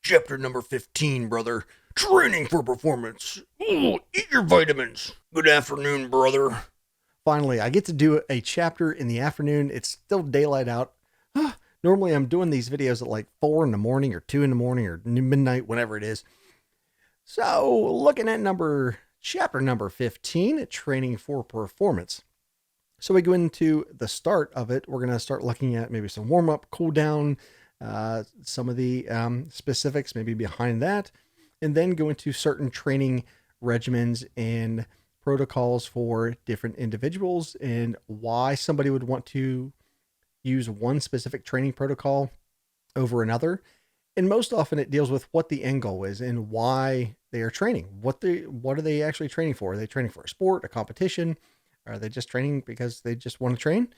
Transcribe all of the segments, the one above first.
Chapter number 15, brother. Training for performance. Ooh, eat your vitamins. Good afternoon, brother. Finally, I get to do a chapter in the afternoon. It's still daylight out. Normally, I'm doing these videos at like 4 in the morning or 2 in the morning or midnight, whenever it is. So, looking at chapter number 15, training for performance. So, we go into the start of it. We're going to start looking at maybe some warm up, cool down, some of the specifics maybe behind that, and then go into certain training regimens and protocols for different individuals and why somebody would want to use one specific training protocol over another. And most often it deals with what the end goal is and why they are training. What are they actually training for? Are they training for a sport, a competition? Are they just training because they just want to train?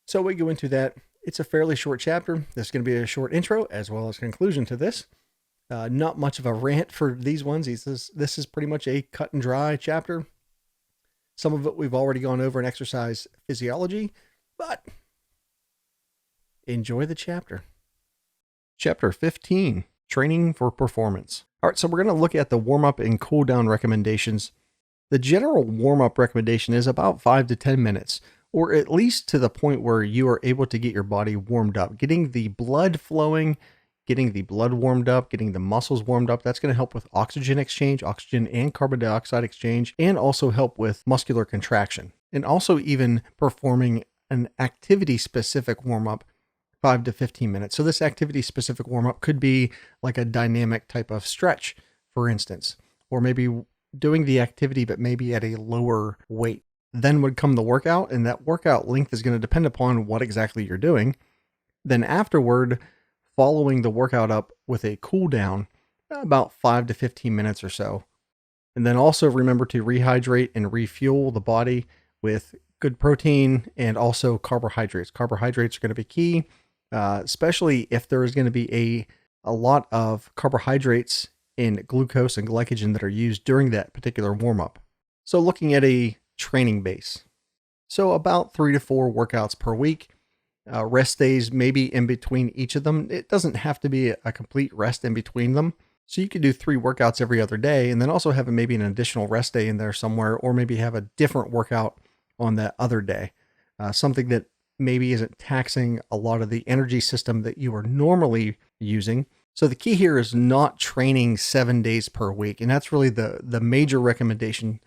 So we go into that. It's a fairly short chapter. There's going to be a short intro as well as conclusion to this. Not much of a rant for these ones. This is pretty much a cut and dry chapter. Some of it we've already gone over in exercise physiology, but enjoy the chapter. Chapter 15, Training for Performance. All right, so we're going to look at the warm-up and cool-down recommendations. The general warm-up recommendation is about 5 to 10 minutes, or at least to the point where you are able to get your body warmed up, getting the blood flowing, getting the blood warmed up, getting the muscles warmed up. That's going to help with oxygen exchange, oxygen and carbon dioxide exchange, and also help with muscular contraction. And also even performing an activity-specific warm-up, 5 to 15 minutes. So this activity-specific warm-up could be like a dynamic type of stretch, for instance, or maybe doing the activity, but maybe at a lower weight. Then would come the workout, and that workout length is going to depend upon what exactly you're doing. Then afterward, following the workout up with a cool down, about 5 to 15 minutes or so. And then also remember to rehydrate and refuel the body with good protein and also carbohydrates. Carbohydrates are going to be key, especially if there is going to be a lot of carbohydrates and glucose and glycogen that are used during that particular warm-up. So looking at a training base. So about 3 to 4 workouts per week. Rest days maybe in between each of them. It doesn't have to be a complete rest in between them. So you could do 3 workouts every other day and then also have maybe an additional rest day in there somewhere, or maybe have a different workout on that other day. Something that maybe isn't taxing a lot of the energy system that you are normally using. So the key here is not training 7 days per week. And that's really the major recommendation,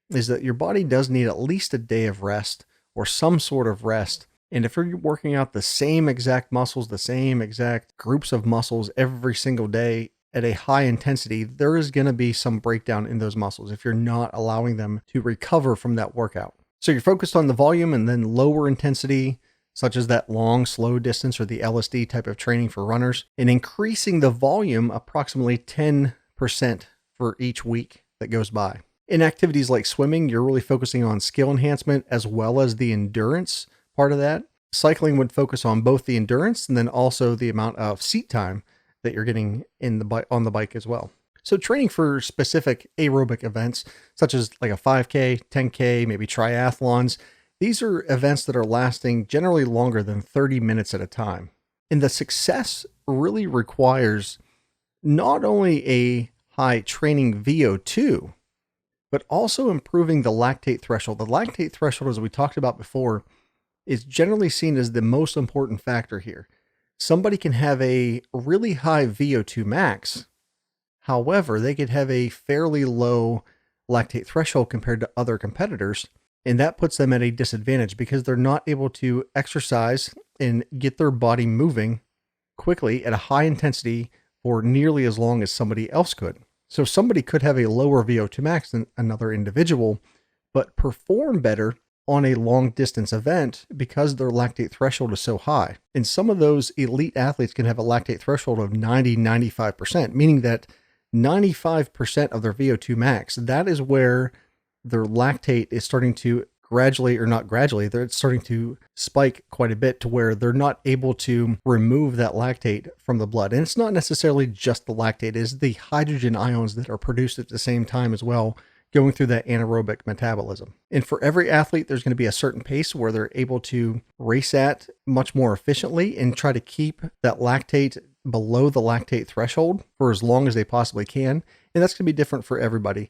is that your body does need at least a day of rest or some sort of rest. And if you're working out the same exact muscles, the same exact groups of muscles every single day at a high intensity, there is going to be some breakdown in those muscles if you're not allowing them to recover from that workout. So you're focused on the volume and then lower intensity, such as that long, slow distance or the LSD type of training for runners, and increasing the volume approximately 10% for each week that goes by. In activities like swimming, you're really focusing on skill enhancement as well as the endurance part of that. Cycling would focus on both the endurance and then also the amount of seat time that you're getting on the bike as well. So training for specific aerobic events, such as like a 5K, 10K, maybe triathlons, these are events that are lasting generally longer than 30 minutes at a time. And the success really requires not only a high training VO2, but also improving the lactate threshold. The lactate threshold, as we talked about before, is generally seen as the most important factor here. Somebody can have a really high VO2 max. However, they could have a fairly low lactate threshold compared to other competitors. And that puts them at a disadvantage because they're not able to exercise and get their body moving quickly at a high intensity for nearly as long as somebody else could. So somebody could have a lower VO2 max than another individual, but perform better on a long distance event because their lactate threshold is so high. And some of those elite athletes can have a lactate threshold of 90-95%, meaning that 95% of their VO2 max, that is where their lactate is starting to gradually, or not gradually, they're starting to spike quite a bit to where they're not able to remove that lactate from the blood. And it's not necessarily just the lactate, it's the hydrogen ions that are produced at the same time as well, going through that anaerobic metabolism. And for every athlete, there's going to be a certain pace where they're able to race at much more efficiently and try to keep that lactate below the lactate threshold for as long as they possibly can. And that's going to be different for everybody.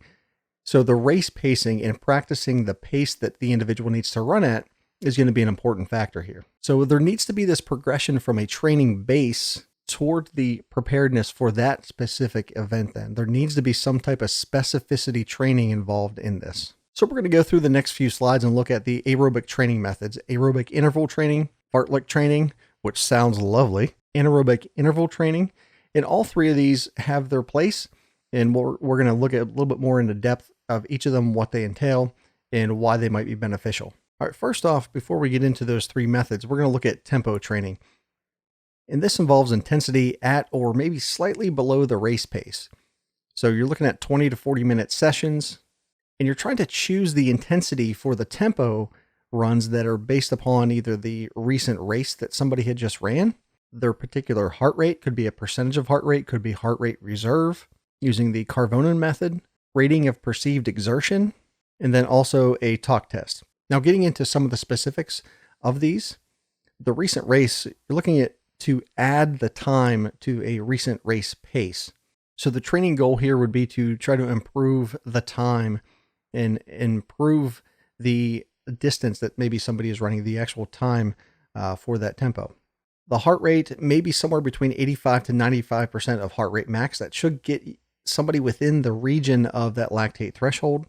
So the race pacing and practicing the pace that the individual needs to run at is going to be an important factor here. So there needs to be this progression from a training base toward the preparedness for that specific event. Then there needs to be some type of specificity training involved in this. So we're going to go through the next few slides and look at the aerobic training methods: aerobic interval training, fartlek training, which sounds lovely, anaerobic interval training. And all three of these have their place. And we're going to look at a little bit more into depth of each of them, what they entail, and why they might be beneficial. All right, first off, before we get into those three methods, we're going to look at tempo training. And this involves intensity at or maybe slightly below the race pace. So you're looking at 20 to 40 minute sessions, and you're trying to choose the intensity for the tempo runs that are based upon either the recent race that somebody had just ran, their particular heart rate, could be a percentage of heart rate, could be heart rate reserve, using the Karvonen method, rating of perceived exertion, and then also a talk test. Now, getting into some of the specifics of these, the recent race, you're looking at to add the time to a recent race pace. So the training goal here would be to try to improve the time and improve the distance that maybe somebody is running, the actual time for that tempo. The heart rate may be somewhere between 85 to 95% of heart rate max. That should get somebody within the region of that lactate threshold.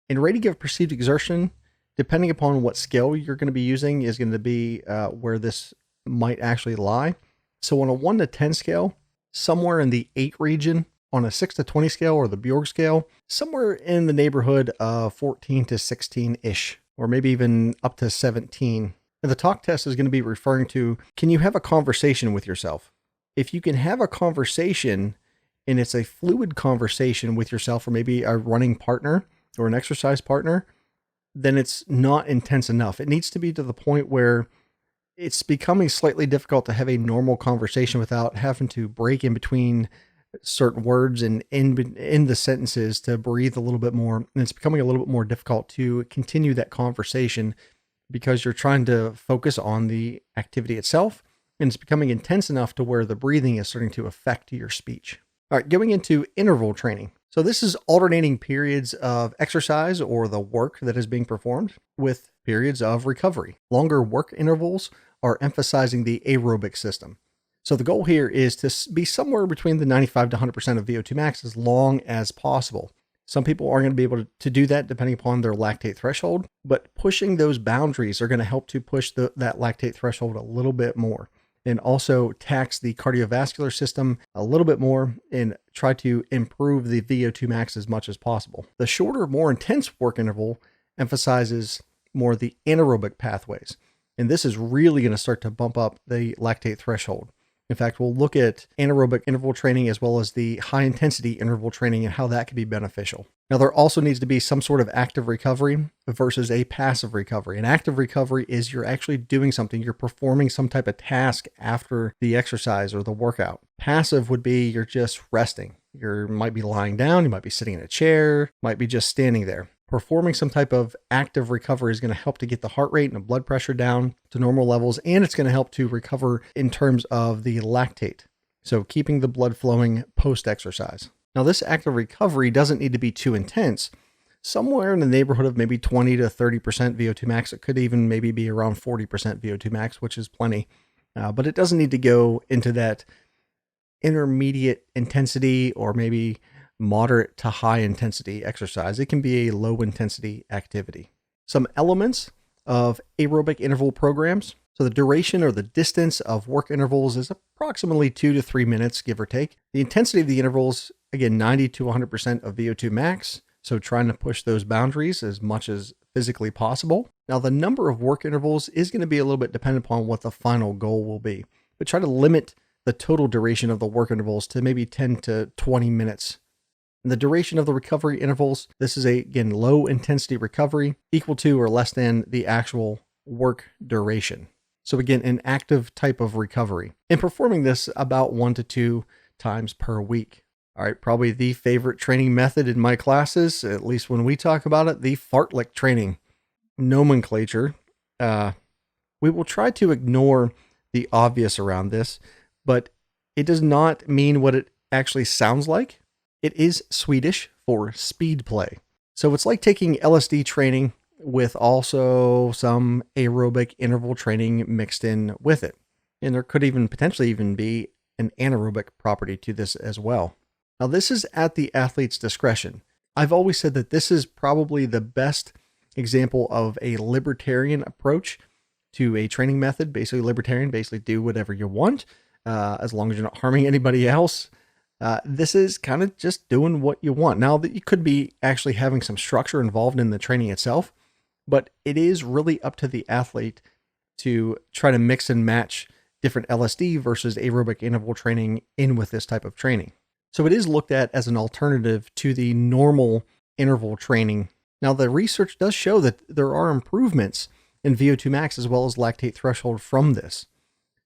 And rating of perceived exertion, depending upon what scale you're going to be using, is going to be where this might actually lie. So on a 1 to 10 scale, somewhere in the 8 region. On a 6 to 20 scale, or the Bjorg scale, somewhere in the neighborhood of 14 to 16-ish, or maybe even up to 17. And the talk test is going to be referring to, can you have a conversation with yourself? If you can have a conversation, and it's a fluid conversation with yourself, or maybe a running partner or an exercise partner, then it's not intense enough. It needs to be to the point where it's becoming slightly difficult to have a normal conversation without having to break in between certain words and in the sentences to breathe a little bit more. And it's becoming a little bit more difficult to continue that conversation because you're trying to focus on the activity itself. And it's becoming intense enough to where the breathing is starting to affect your speech. All right, going into interval training. So this is alternating periods of exercise or the work that is being performed with periods of recovery. Longer work intervals are emphasizing the aerobic system. So the goal here is to be somewhere between the 95 to 100% of VO2 max as long as possible. Some people are going to be able to do that depending upon their lactate threshold, but pushing those boundaries are going to help to push that lactate threshold a little bit more, and also tax the cardiovascular system a little bit more and try to improve the VO2 max as much as possible. The shorter, more intense work interval emphasizes more the anaerobic pathways, and this is really going to start to bump up the lactate threshold. In fact, we'll look at anaerobic interval training as well as the high intensity interval training and how that can be beneficial. Now, there also needs to be some sort of active recovery versus a passive recovery. An active recovery is you're actually doing something, you're performing some type of task after the exercise or the workout. Passive would be you're just resting. You might be lying down, you might be sitting in a chair, might be just standing there. Performing some type of active recovery is going to help to get the heart rate and the blood pressure down to normal levels, and it's going to help to recover in terms of the lactate. So keeping the blood flowing post-exercise. Now, this active recovery doesn't need to be too intense. Somewhere in the neighborhood of maybe 20 to 30% VO2 max. It could even maybe be around 40% VO2 max, which is plenty. But it doesn't need to go into that intermediate intensity or maybe moderate to high intensity exercise. It can be a low intensity activity. Some elements of aerobic interval programs. So the duration or the distance of work intervals is approximately 2 to 3 minutes, give or take. The intensity of the intervals, again, 90 to 100% of VO2 max. So trying to push those boundaries as much as physically possible. Now, the number of work intervals is going to be a little bit dependent upon what the final goal will be, but try to limit the total duration of the work intervals to maybe 10 to 20 minutes. And the duration of the recovery intervals, this is again, low intensity recovery equal to or less than the actual work duration. So again, an active type of recovery, and performing this about 1 to 2 times per week. All right, probably the favorite training method in my classes, at least when we talk about it, the fartlek training nomenclature. We will try to ignore the obvious around this, but It does not mean what it actually sounds like. It is Swedish for speed play. So it's like taking LSD training with also some aerobic interval training mixed in with it. And there could even potentially even be an anaerobic property to this as well. Now, this is at the athlete's discretion. I've always said that this is probably the best example of a libertarian approach to a training method. Basically, libertarian, basically do whatever you want, as long as you're not harming anybody else. This is kind of just doing what you want. Now, that you could be actually having some structure involved in the training itself, but it is really up to the athlete to try to mix and match different LSD versus aerobic interval training in with this type of training. So it is looked at as an alternative to the normal interval training. Now, the research does show that there are improvements in VO2 max as well as lactate threshold from this.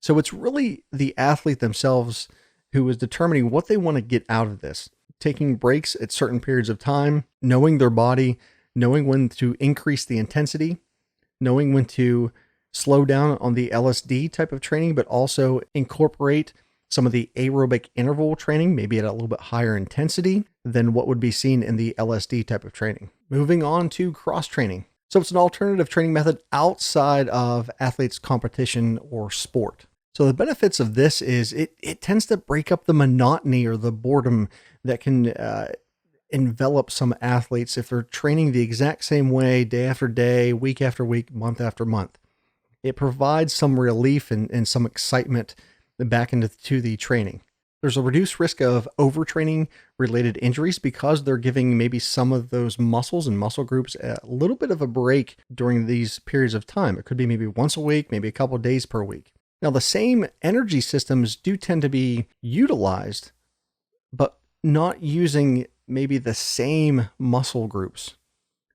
So it's really the athlete themselves who is determining what they want to get out of this, taking breaks at certain periods of time, knowing their body, knowing when to increase the intensity, knowing when to slow down on the LSD type of training, but also incorporate some of the aerobic interval training, maybe at a little bit higher intensity than what would be seen in the LSD type of training. Moving on to cross training. So it's an alternative training method outside of athletes' competition or sport. So the benefits of this is it tends to break up the monotony or the boredom that can envelop some athletes if they're training the exact same way day after day, week after week, month after month. It provides some relief and some excitement back into the training. There's a reduced risk of overtraining related injuries because they're giving maybe some of those muscles and muscle groups a little bit of a break during these periods of time. It could be maybe once a week, maybe a couple of days per week. Now, the same energy systems do tend to be utilized, but not using maybe the same muscle groups.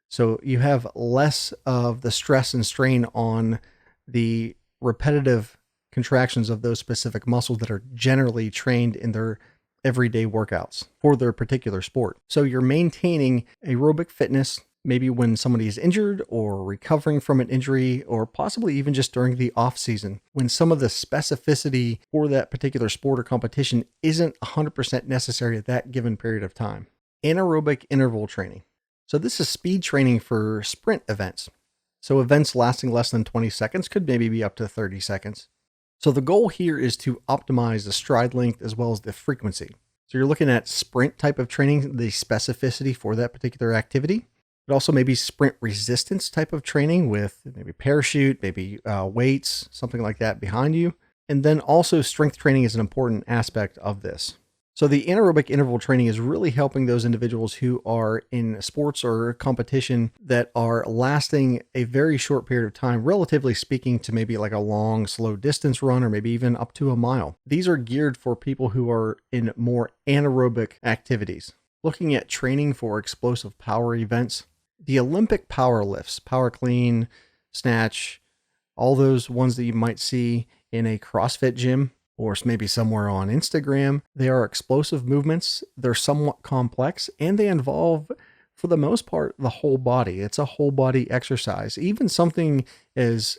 So you have less of the stress and strain on the repetitive contractions of those specific muscles that are generally trained in their everyday workouts for their particular sport. So you're maintaining aerobic fitness, maybe when somebody is injured or recovering from an injury, or possibly even just during the off season, when some of the specificity for that particular sport or competition isn't 100% necessary at that given period of time. Anaerobic interval training. So this is speed training for sprint events. So events lasting less than 20 seconds, could maybe be up to 30 seconds. So the goal here is to optimize the stride length as well as the frequency. So you're looking at sprint type of training, the specificity for that particular activity, but also maybe sprint resistance type of training with maybe parachute, maybe weights, something like that behind you. And then also strength training is an important aspect of this. So the anaerobic interval training is really helping those individuals who are in sports or competition that are lasting a very short period of time, relatively speaking, to maybe like a long, slow distance run or maybe even up to a mile. These are geared for people who are in more anaerobic activities. Looking at training for explosive power events, the Olympic power lifts, power clean, snatch, all those ones that you might see in a CrossFit gym, or maybe somewhere on Instagram. They are explosive movements. They're somewhat complex, and they involve, for the most part, the whole body. It's a whole body exercise. Even something as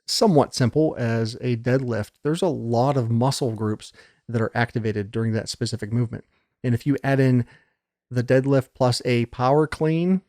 somewhat simple as a deadlift, there's a lot of muscle groups that are activated during that specific movement. And if you add in the deadlift plus a power clean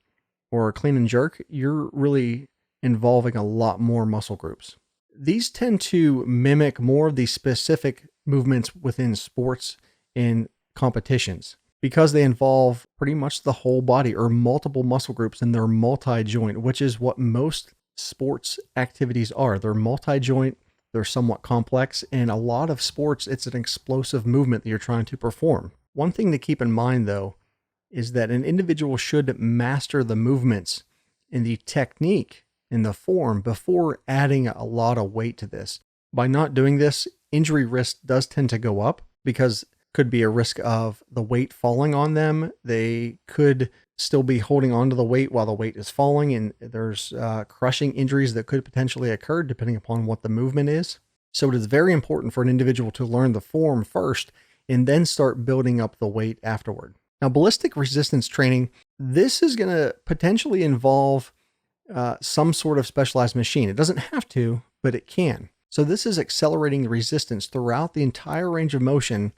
or a clean and jerk, you're really involving a lot more muscle groups. These tend to mimic more of the specific movements within sports and competitions because they involve pretty much the whole body or multiple muscle groups, and they're multi-joint, which is what most sports activities are. They're multi-joint, they're somewhat complex, and a lot of sports, it's an explosive movement that you're trying to perform. One thing to keep in mind, though, is that an individual should master the movements and the technique in the form before adding a lot of weight to this. By not doing this, injury risk does tend to go up because could be a risk of the weight falling on them. They could still be holding on to the weight while the weight is falling, and there's crushing injuries that could potentially occur depending upon what the movement is. So it is very important for an individual to learn the form first and then start building up the weight afterward. Now, ballistic resistance training, this is going to potentially involve some sort of specialized machine. It doesn't have to, but it can. So this is accelerating the resistance throughout the entire range of motion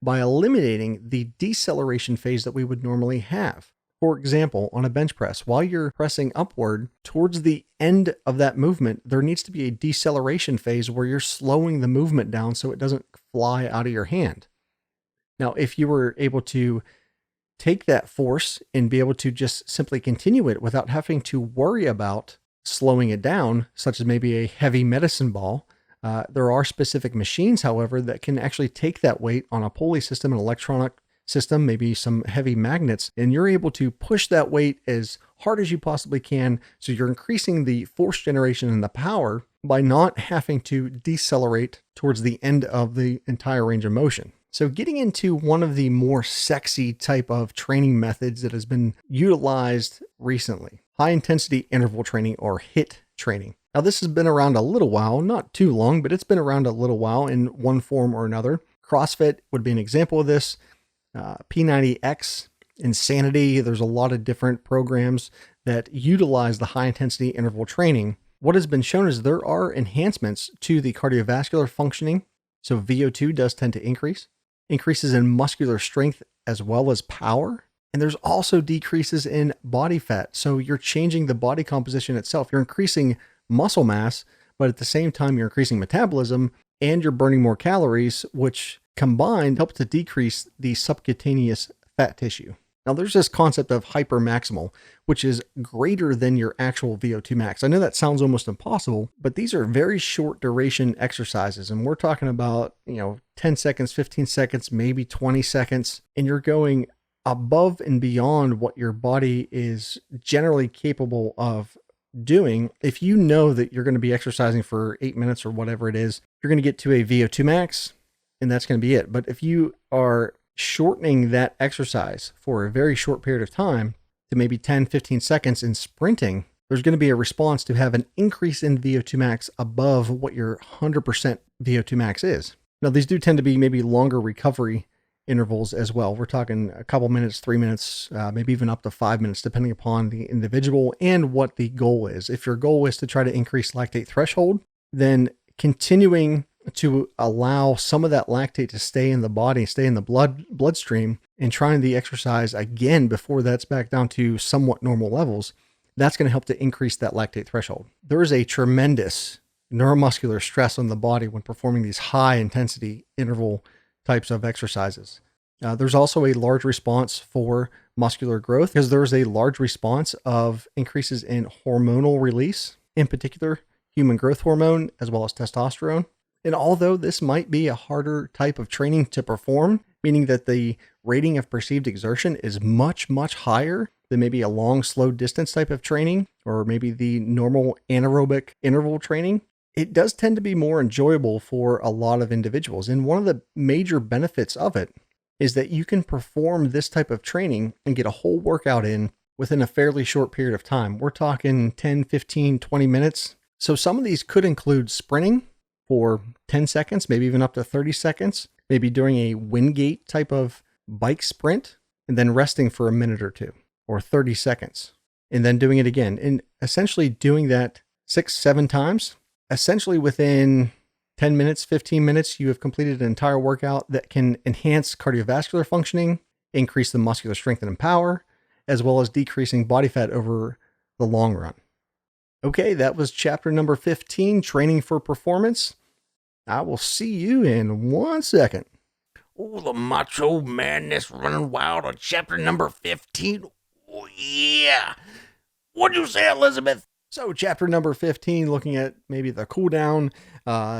by eliminating the deceleration phase that we would normally have. For example, on a bench press, while you're pressing upward, towards the end of that movement, there needs to be a deceleration phase where you're slowing the movement down so it doesn't fly out of your hand. Now, if you were able to take that force and be able to just simply continue it without having to worry about slowing it down, such as maybe a heavy medicine ball, there are specific machines, however, that can actually take that weight on a pulley system, an electronic system, maybe some heavy magnets, and you're able to push that weight as hard as you possibly can. So you're increasing the force generation and the power by not having to decelerate towards the end of the entire range of motion. So getting into one of the more sexy type of training methods that has been utilized recently, high intensity interval training, or HIIT training. Now this has been around a little while, not too long, but it's been around a little while in one form or another. CrossFit would be an example of this. P90X, Insanity. There's a lot of different programs that utilize the high intensity interval training. What has been shown is there are enhancements to the cardiovascular functioning. So VO2 does tend to increases in muscular strength as well as power. And there's also decreases in body fat. So you're changing the body composition itself. You're increasing muscle mass, but at the same time, you're increasing metabolism and you're burning more calories, which combined help to decrease the subcutaneous fat tissue. Now there's this concept of hypermaximal, which is greater than your actual VO2 max. I know that sounds almost impossible, but these are very short duration exercises. And we're talking about, 10 seconds, 15 seconds, maybe 20 seconds, and you're going above and beyond what your body is generally capable of doing. If you know that you're going to be exercising for 8 minutes or whatever it is, you're going to get to a VO2 max, and that's going to be it. But if you are shortening that exercise for a very short period of time to maybe 10, 15 seconds in sprinting, there's going to be a response to have an increase in VO2 max above what your 100% VO2 max is. Now, these do tend to be maybe longer recovery intervals as well. We're talking a couple minutes, 3 minutes, maybe even up to 5 minutes, depending upon the individual and what the goal is. If your goal is to try to increase lactate threshold, then continuing to allow some of that lactate to stay in the body, stay in the bloodstream, and trying the exercise again before that's back down to somewhat normal levels, that's going to help to increase that lactate threshold. There is a tremendous neuromuscular stress on the body when performing these high intensity interval types of exercises. There's also a large response for muscular growth because there's a large response of increases in hormonal release, in particular human growth hormone, as well as testosterone. And although this might be a harder type of training to perform, meaning that the rating of perceived exertion is much, much higher than maybe a long, slow distance type of training, or maybe the normal anaerobic interval training, it does tend to be more enjoyable for a lot of individuals. And one of the major benefits of it is that you can perform this type of training and get a whole workout in within a fairly short period of time. We're talking 10, 15, 20 minutes. So some of these could include sprinting for 10 seconds, maybe even up to 30 seconds, maybe doing a Wingate type of bike sprint, and then resting for a minute or two, or 30 seconds, and then doing it again. And essentially doing that 6-7 times, essentially within 10 minutes, 15 minutes, you have completed an entire workout that can enhance cardiovascular functioning, increase the muscular strength and power, as well as decreasing body fat over the long run. Okay, that was chapter number 15, Training for Performance. I will see you in 1 second. Oh, the macho madness running wild on chapter number 15. Oh, yeah. What'd you say, Elizabeth? So chapter number 15, looking at maybe the cool down,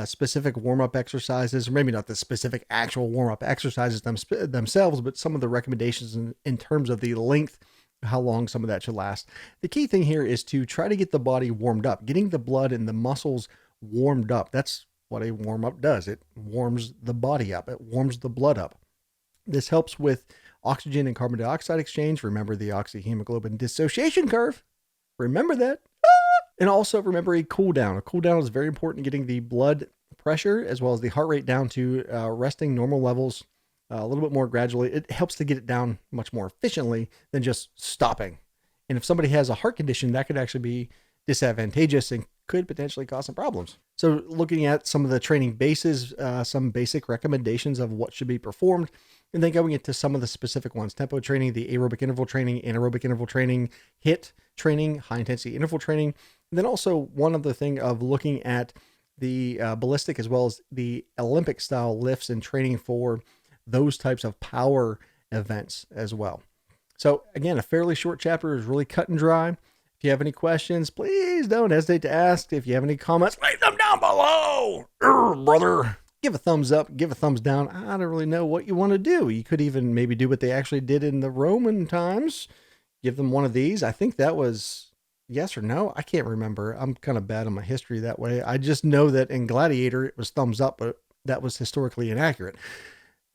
specific warm-up exercises, or maybe not the specific actual warm-up exercises themselves, but some of the recommendations in terms of the length, how long some of that should last. The key thing here is to try to get the body warmed up, getting the blood and the muscles warmed up. That's what a warm-up does. It warms the body up. It warms the blood up. This helps with oxygen and carbon dioxide exchange. Remember the oxyhemoglobin dissociation curve. Remember that. And also remember a cool down. A cool down is very important, getting the blood pressure as well as the heart rate down to resting normal levels a little bit more gradually. It helps to get it down much more efficiently than just stopping. And if somebody has a heart condition, that could actually be disadvantageous and could potentially cause some problems. So looking at some of the training bases, some basic recommendations of what should be performed, and then going into some of the specific ones: tempo training, the aerobic interval training, anaerobic interval training, HIIT training, high intensity interval training. And then also one other thing of looking at the ballistic as well as the Olympic style lifts and training for those types of power events as well. So again, a fairly short chapter, is really cut and dry. If you have any questions, please don't hesitate to ask. If you have any comments, Leave them down below, brother. give a thumbs up, give a thumbs down. I don't really know what you want to do. You could even maybe do what they actually did in the Roman times. Give them one of these. I think that was yes or no. I can't remember. I'm kind of bad on my history that way. I just know that in Gladiator, it was thumbs up, but that was historically inaccurate.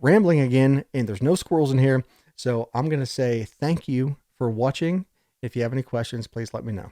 Rambling again, and there's no squirrels in here. So I'm going to say thank you for watching. If you have any questions, please let me know.